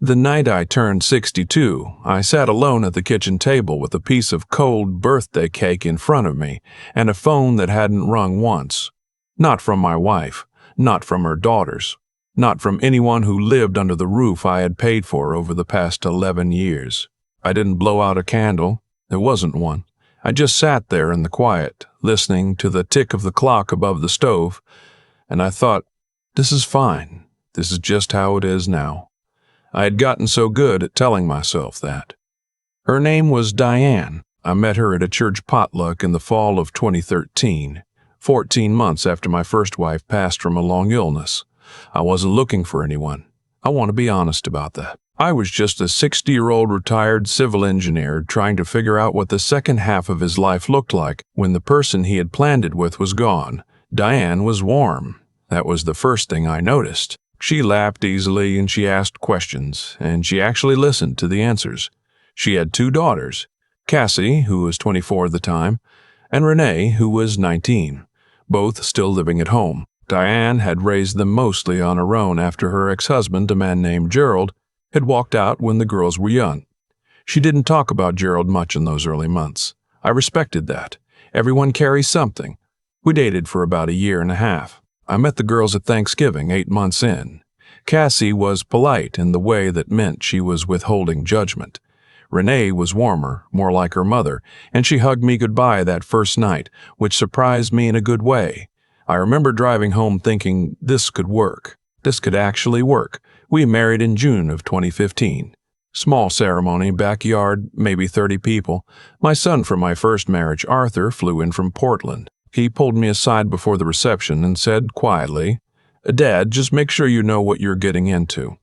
The night I turned 62, I sat alone at the kitchen table with a piece of cold birthday cake in front of me and a phone that hadn't rung once. Not from my wife, not from her daughters, not from anyone who lived under the roof I had paid for over the past 11 years. I didn't blow out a candle. There wasn't one. I just sat there in the quiet, listening to the tick of the clock above the stove, and I thought, this is fine. This is just how it is now. I had gotten so good at telling myself that. Her name was Diane. I met her at a church potluck in the fall of 2013, 14 months after my first wife passed from a long illness. I wasn't looking for anyone. I want to be honest about that. I was just a 60-year-old retired civil engineer trying to figure out what the second half of his life looked like when the person he had planned it with was gone. Diane was warm. That was the first thing I noticed. She laughed easily and she asked questions, and she actually listened to the answers. She had 2 daughters, Cassie, who was 24 at the time, and Renee, who was 19, both still living at home. Diane had raised them mostly on her own after her ex-husband, a man named Gerald, had walked out when the girls were young. She didn't talk about Gerald much in those early months. I respected that. Everyone carries something. We dated for about a year and a half. I met the girls at Thanksgiving 8 months in. Cassie was polite in the way that meant she was withholding judgment. Renee was warmer, more like her mother, and she hugged me goodbye that first night, which surprised me in a good way. I remember driving home thinking, this could work. This could actually work. We married in June of 2015. Small ceremony, backyard, maybe 30 people. My son from my first marriage, Arthur, flew in from Portland. He pulled me aside before the reception and said quietly, "Dad, just make sure you know what you're getting into."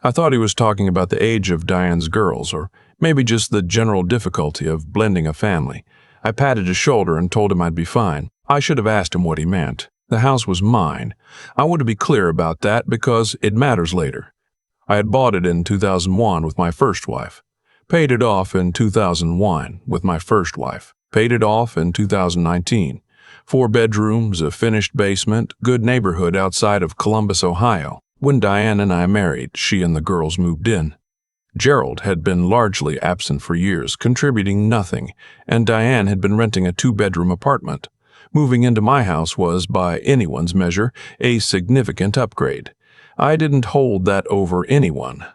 I thought he was talking about the age of Diane's girls, or maybe just the general difficulty of blending a family. I patted his shoulder and told him I'd be fine. I should have asked him what he meant. The house was mine. I want to be clear about that because it matters later. I had bought it in 2001 with my first wife. Paid it off in 2001 with my first wife. Paid it off in 2019. 4 bedrooms, a finished basement, good neighborhood outside of Columbus, Ohio. When Diane and I married, she and the girls moved in. Gerald had been largely absent for years, contributing nothing, and Diane had been renting a 2-bedroom apartment. Moving into my house was, by anyone's measure, a significant upgrade. I didn't hold that over anyone.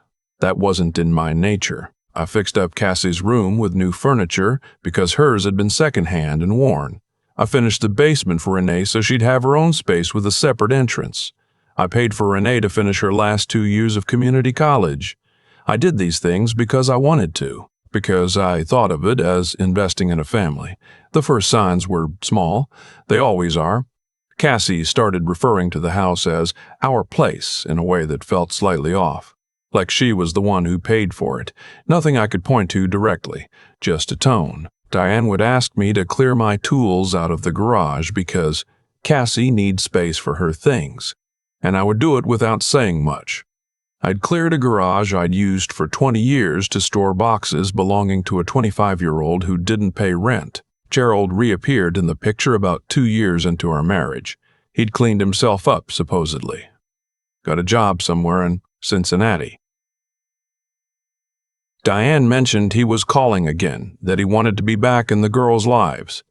That wasn't in my nature. I fixed up Cassie's room with new furniture because hers had been secondhand and worn. I finished the basement for Renee so she'd have her own space with a separate entrance. I paid for Renee to finish her last 2 years of community college. I did these things because I wanted to, because I thought of it as investing in a family. The first signs were small. They always are. Cassie started referring to the house as our place in a way that felt slightly off, like she was the one who paid for it. Nothing I could point to directly, just a tone. Diane would ask me to clear my tools out of the garage because Cassie needs space for her things, and I would do it without saying much. I'd cleared a garage I'd used for 20 years to store boxes belonging to a 25-year-old who didn't pay rent. Gerald reappeared in the picture about 2 years into our marriage. He'd cleaned himself up, supposedly. Got a job somewhere in Cincinnati. Diane mentioned he was calling again, that he wanted to be back in the girls' lives.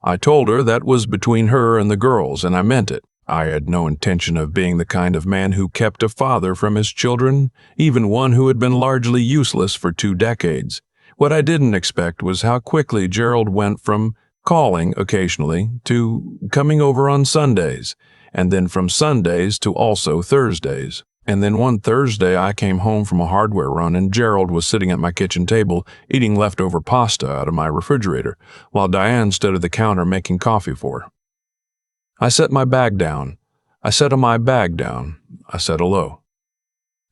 I told her that was between her and the girls, and I meant it. I had no intention of being the kind of man who kept a father from his children, even one who had been largely useless for 2 decades. What I didn't expect was how quickly Gerald went from calling occasionally to coming over on Sundays, and then from Sundays to also Thursdays. And then one Thursday I came home from a hardware run and Gerald was sitting at my kitchen table eating leftover pasta out of my refrigerator, while Diane stood at the counter making coffee for her. I set my bag down. I set my bag down. I said hello.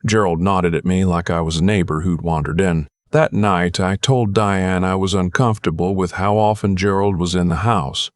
Gerald nodded at me like I was a neighbor who'd wandered in. That night I told Diane I was uncomfortable with how often Gerald was in the house.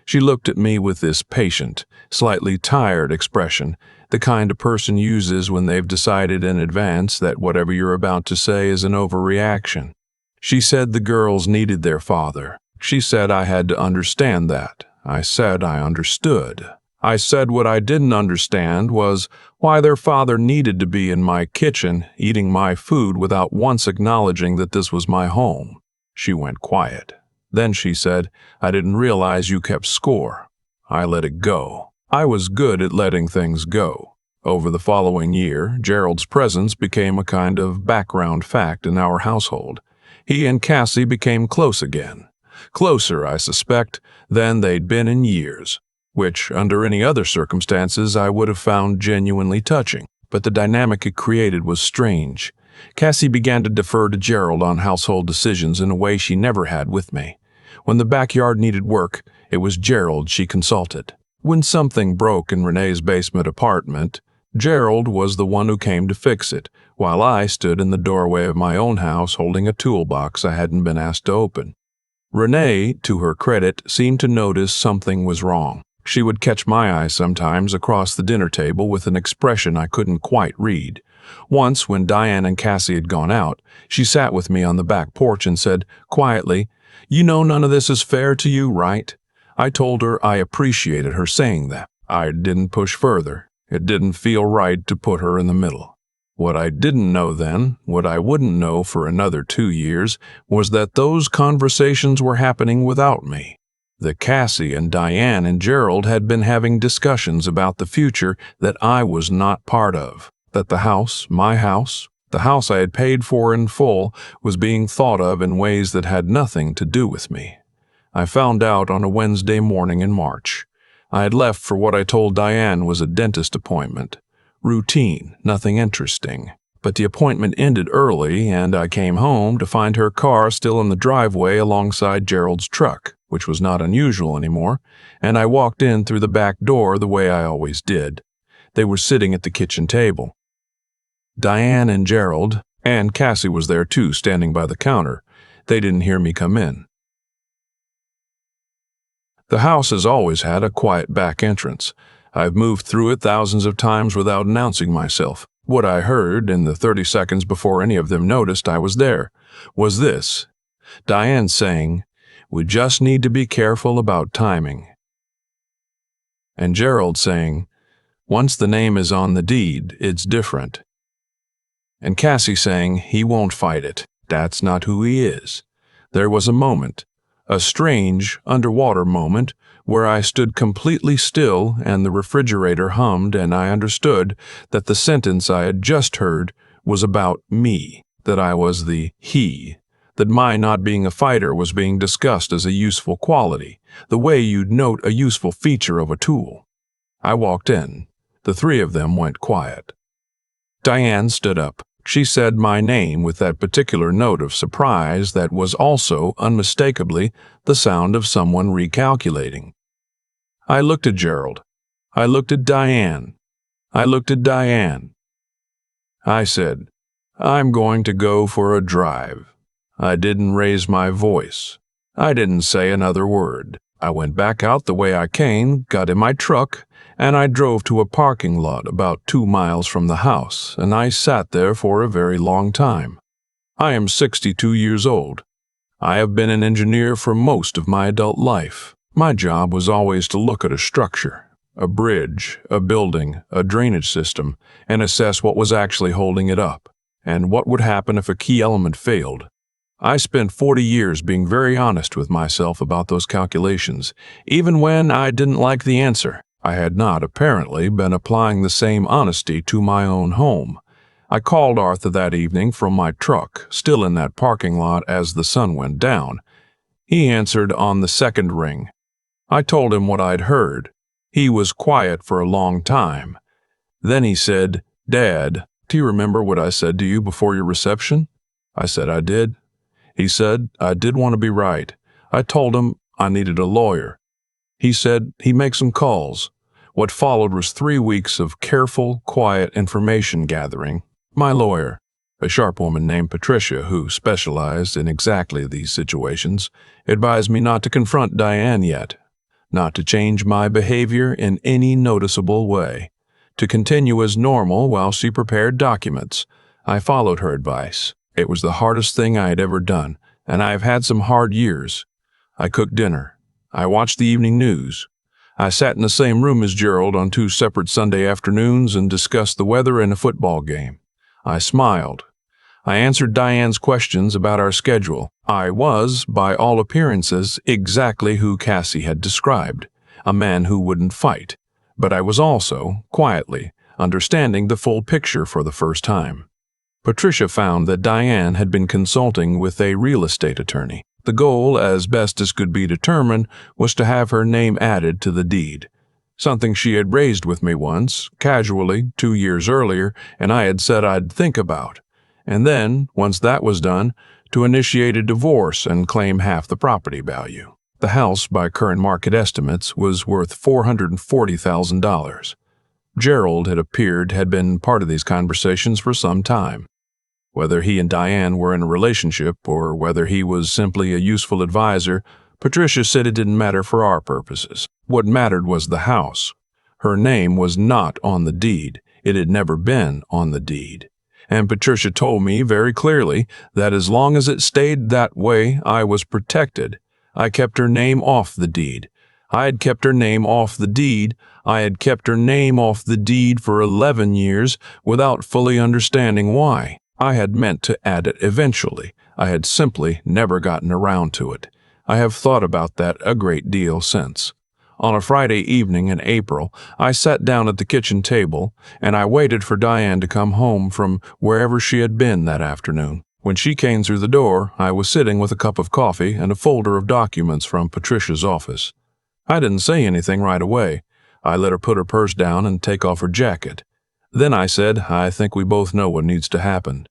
She looked at me with this patient, slightly tired expression, the kind a person uses when they've decided in advance that whatever you're about to say is an overreaction. She said the girls needed their father. She said I had to understand that. I said I understood. I said what I didn't understand was why their father needed to be in my kitchen eating my food without once acknowledging that this was my home. She went quiet. Then she said, "I didn't realize you kept score." I let it go. I was good at letting things go. Over the following year, Gerald's presence became a kind of background fact in our household. He and Cassie became close again. Closer, I suspect, than they'd been in years, which, under any other circumstances, I would have found genuinely touching. But the dynamic it created was strange. Cassie began to defer to Gerald on household decisions in a way she never had with me. When the backyard needed work, it was Gerald she consulted. When something broke in Renee's basement apartment, Gerald was the one who came to fix it, while I stood in the doorway of my own house holding a toolbox I hadn't been asked to open. Renee, to her credit, seemed to notice something was wrong. She would catch my eye sometimes across the dinner table with an expression I couldn't quite read. Once, when Diane and Cassie had gone out, she sat with me on the back porch and said, quietly, "You know none of this is fair to you, right?" I told her I appreciated her saying that. I didn't push further. It didn't feel right to put her in the middle. What I didn't know then, what I wouldn't know for another 2 years, was that those conversations were happening without me. That Cassie and Diane and Gerald had been having discussions about the future that I was not part of. That the house, my house, the house I had paid for in full, was being thought of in ways that had nothing to do with me. I found out on a Wednesday morning in March. I had left for what I told Diane was a dentist appointment. Routine, nothing interesting. But the appointment ended early, and I came home to find her car still in the driveway alongside Gerald's truck, which was not unusual anymore, and I walked in through the back door the way I always did. They were sitting at the kitchen table. Diane and Gerald, and Cassie was there too, standing by the counter. They didn't hear me come in. The house has always had a quiet back entrance. I've moved through it thousands of times without announcing myself. What I heard, in the 30 seconds before any of them noticed I was there, was this: Diane saying, "We just need to be careful about timing." And Gerald saying, "Once the name is on the deed, it's different." And Cassie saying, "He won't fight it. That's not who he is." There was a moment, a strange, underwater moment, where I stood completely still and the refrigerator hummed, and I understood that the sentence I had just heard was about me, that I was the he, that my not being a fighter was being discussed as a useful quality, the way you'd note a useful feature of a tool. I walked in. The three of them went quiet. Diane stood up. She said my name with that particular note of surprise that was also, unmistakably, the sound of someone recalculating. I looked at Gerald. I looked at Diane. I looked at Diane. I said, "I'm going to go for a drive." I didn't raise my voice. I didn't say another word. I went back out the way I came, got in my truck, and I drove to a parking lot about 2 miles from the house, and I sat there for a very long time. I am 62 years old. I have been an engineer for most of my adult life. My job was always to look at a structure, a bridge, a building, a drainage system, and assess what was actually holding it up, and what would happen if a key element failed. I spent 40 years being very honest with myself about those calculations, even when I didn't like the answer. I had not, apparently, been applying the same honesty to my own home. I called Arthur that evening from my truck, still in that parking lot as the sun went down. He answered on the second ring. I told him what I'd heard. He was quiet for a long time. Then he said, "Dad, do you remember what I said to you before your reception?" I said I did. He said, "I did want to be right." I told him I needed a lawyer. He said he'd make some calls. What followed was 3 weeks of careful, quiet information gathering. My lawyer, a sharp woman named Patricia who specialized in exactly these situations, advised me not to confront Diane yet, not to change my behavior in any noticeable way, to continue as normal while she prepared documents. I followed her advice. It was the hardest thing I had ever done, and I have had some hard years. I cooked dinner. I watched the evening news. I sat in the same room as Gerald on 2 separate Sunday afternoons and discussed the weather and a football game. I smiled. I answered Diane's questions about our schedule. I was, by all appearances, exactly who Cassie had described, a man who wouldn't fight. But I was also, quietly, understanding the full picture for the first time. Patricia found that Diane had been consulting with a real estate attorney. The goal, as best as could be determined, was to have her name added to the deed. Something she had raised with me once, casually, 2 years earlier, and I had said I'd think about. And then, once that was done, to initiate a divorce and claim half the property value. The house, by current market estimates, was worth $440,000. Gerald, it appeared, had been part of these conversations for some time. Whether he and Diane were in a relationship or whether he was simply a useful advisor, Patricia said it didn't matter for our purposes. What mattered was the house. Her name was not on the deed. It had never been on the deed. And Patricia told me very clearly that as long as it stayed that way, I was protected. I kept her name off the deed. I had kept her name off the deed. I had kept her name off the deed for 11 years without fully understanding why. I had meant to add it eventually. I had simply never gotten around to it. I have thought about that a great deal since. On a Friday evening in April, I sat down at the kitchen table, and I waited for Diane to come home from wherever she had been that afternoon. When she came through the door, I was sitting with a cup of coffee and a folder of documents from Patricia's office. I didn't say anything right away. I let her put her purse down and take off her jacket. Then I said, I think we both know what needs to happen.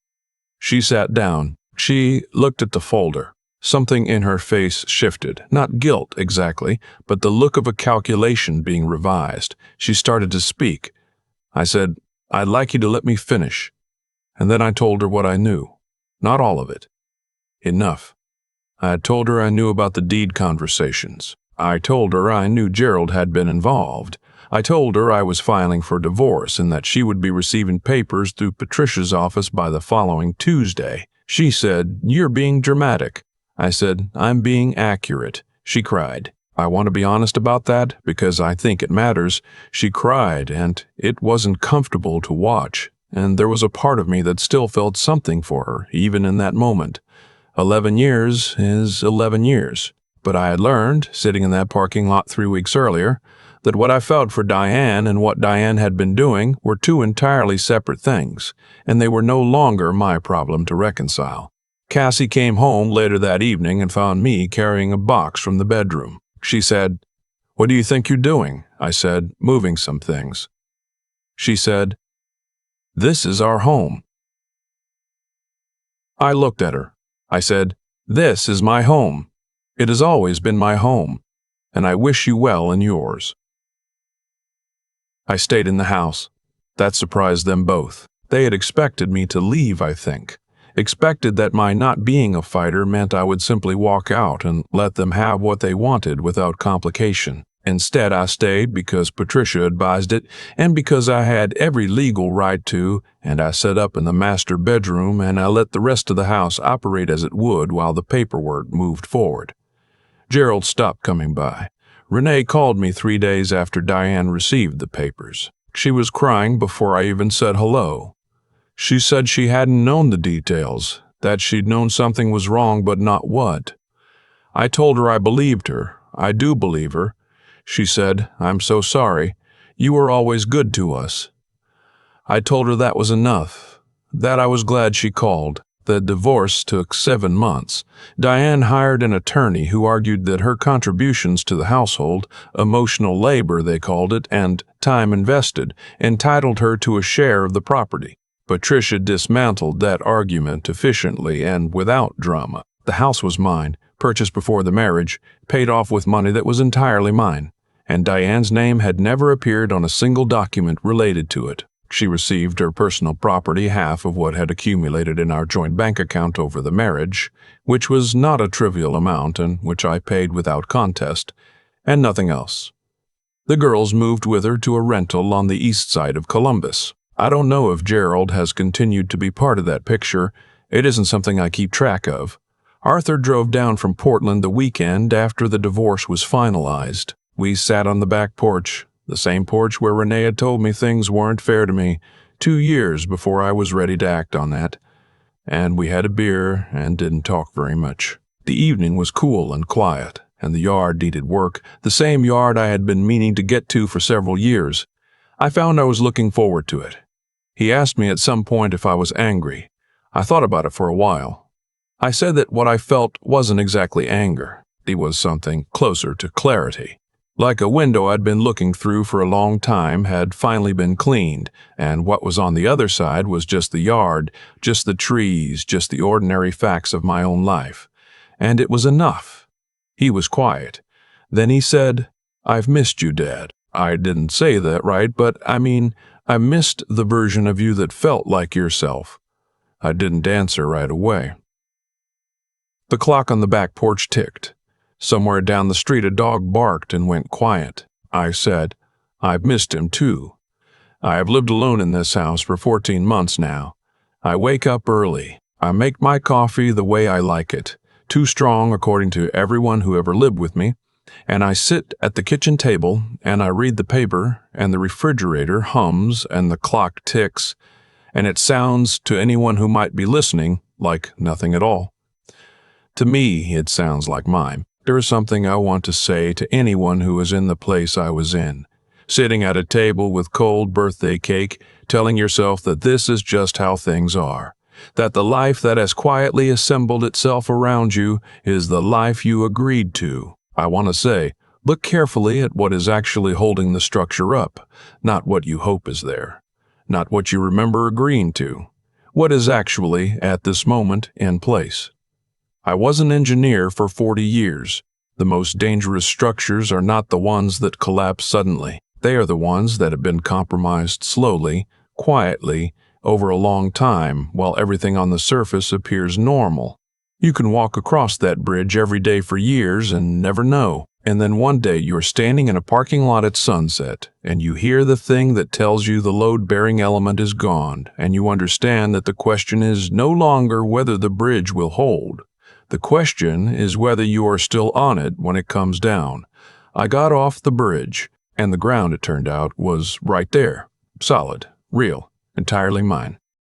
She sat down. She looked at the folder. Something in her face shifted, not guilt exactly, but the look of a calculation being revised. She started to speak. I said, I'd like you to let me finish. And then I told her what I knew. Not all of it. Enough. I had told her I knew about the deed conversations. I told her I knew Gerald had been involved. I told her I was filing for divorce and that she would be receiving papers through Patricia's office by the following Tuesday. She said, You're being dramatic. I said, I'm being accurate. She cried. I want to be honest about that because I think it matters. She cried, and it wasn't comfortable to watch, and there was a part of me that still felt something for her, even in that moment. 11 years is 11 years. But I had learned, sitting in that parking lot 3 weeks earlier, that what I felt for Diane and what Diane had been doing were two entirely separate things, and they were no longer my problem to reconcile. Cassie came home later that evening and found me carrying a box from the bedroom. She said, What do you think you're doing? I said, Moving some things. She said, This is our home. I looked at her. I said, This is my home. It has always been my home, and I wish you well in yours. I stayed in the house. That surprised them both. They had expected me to leave, I think. Expected that my not being a fighter meant I would simply walk out and let them have what they wanted without complication. Instead, I stayed because Patricia advised it and because I had every legal right to, and I set up in the master bedroom and I let the rest of the house operate as it would while the paperwork moved forward. Gerald stopped coming by. Renee called me 3 days after Diane received the papers. She was crying before I even said hello. She said she hadn't known the details, that she'd known something was wrong but not what. I told her I believed her. I do believe her. She said, I'm so sorry. You were always good to us. I told her that was enough, that I was glad she called. The divorce took 7 months. Diane hired an attorney who argued that her contributions to the household, emotional labor they called it, and time invested, entitled her to a share of the property. Patricia dismantled that argument efficiently and without drama. The house was mine, purchased before the marriage, paid off with money that was entirely mine, and Diane's name had never appeared on a single document related to it. She received her personal property, half of what had accumulated in our joint bank account over the marriage, which was not a trivial amount and which I paid without contest, and nothing else. The girls moved with her to a rental on the east side of Columbus. I don't know if Gerald has continued to be part of that picture. It isn't something I keep track of. Arthur drove down from Portland the weekend after the divorce was finalized. We sat on the back porch, the same porch where Renee had told me things weren't fair to me 2 years before I was ready to act on that. And we had a beer and didn't talk very much. The evening was cool and quiet, and the yard needed work, the same yard I had been meaning to get to for several years. I found I was looking forward to it. He asked me at some point if I was angry. I thought about it for a while. I said that what I felt wasn't exactly anger. It was something closer to clarity. Like a window I'd been looking through for a long time had finally been cleaned, and what was on the other side was just the yard, just the trees, just the ordinary facts of my own life. And it was enough. He was quiet. Then he said, "I've missed you, Dad." I didn't say that right, but I missed the version of you that felt like yourself. I didn't answer right away. The clock on the back porch ticked. Somewhere down the street a dog barked and went quiet. I said, "I've missed him too. I have lived alone in this house for 14 months now. I wake up early. I make my coffee the way I like it, too strong according to everyone who ever lived with me, and I sit at the kitchen table and I read the paper and the refrigerator hums and the clock ticks, and it sounds to anyone who might be listening like nothing at all. To me, it sounds like mime. There is something I want to say to anyone who is in the place I was in, sitting at a table with cold birthday cake, telling yourself that this is just how things are, that the life that has quietly assembled itself around you is the life you agreed to. I want to say, look carefully at what is actually holding the structure up, not what you hope is there, not what you remember agreeing to, what is actually, at this moment, in place. I was an engineer for 40 years. The most dangerous structures are not the ones that collapse suddenly. They are the ones that have been compromised slowly, quietly, over a long time, while everything on the surface appears normal. You can walk across that bridge every day for years and never know. And then one day you're standing in a parking lot at sunset, and you hear the thing that tells you the load-bearing element is gone, and you understand that the question is no longer whether the bridge will hold. The question is whether you are still on it when it comes down. I got off the bridge, and the ground, it turned out, was right there. Solid, real, entirely mine.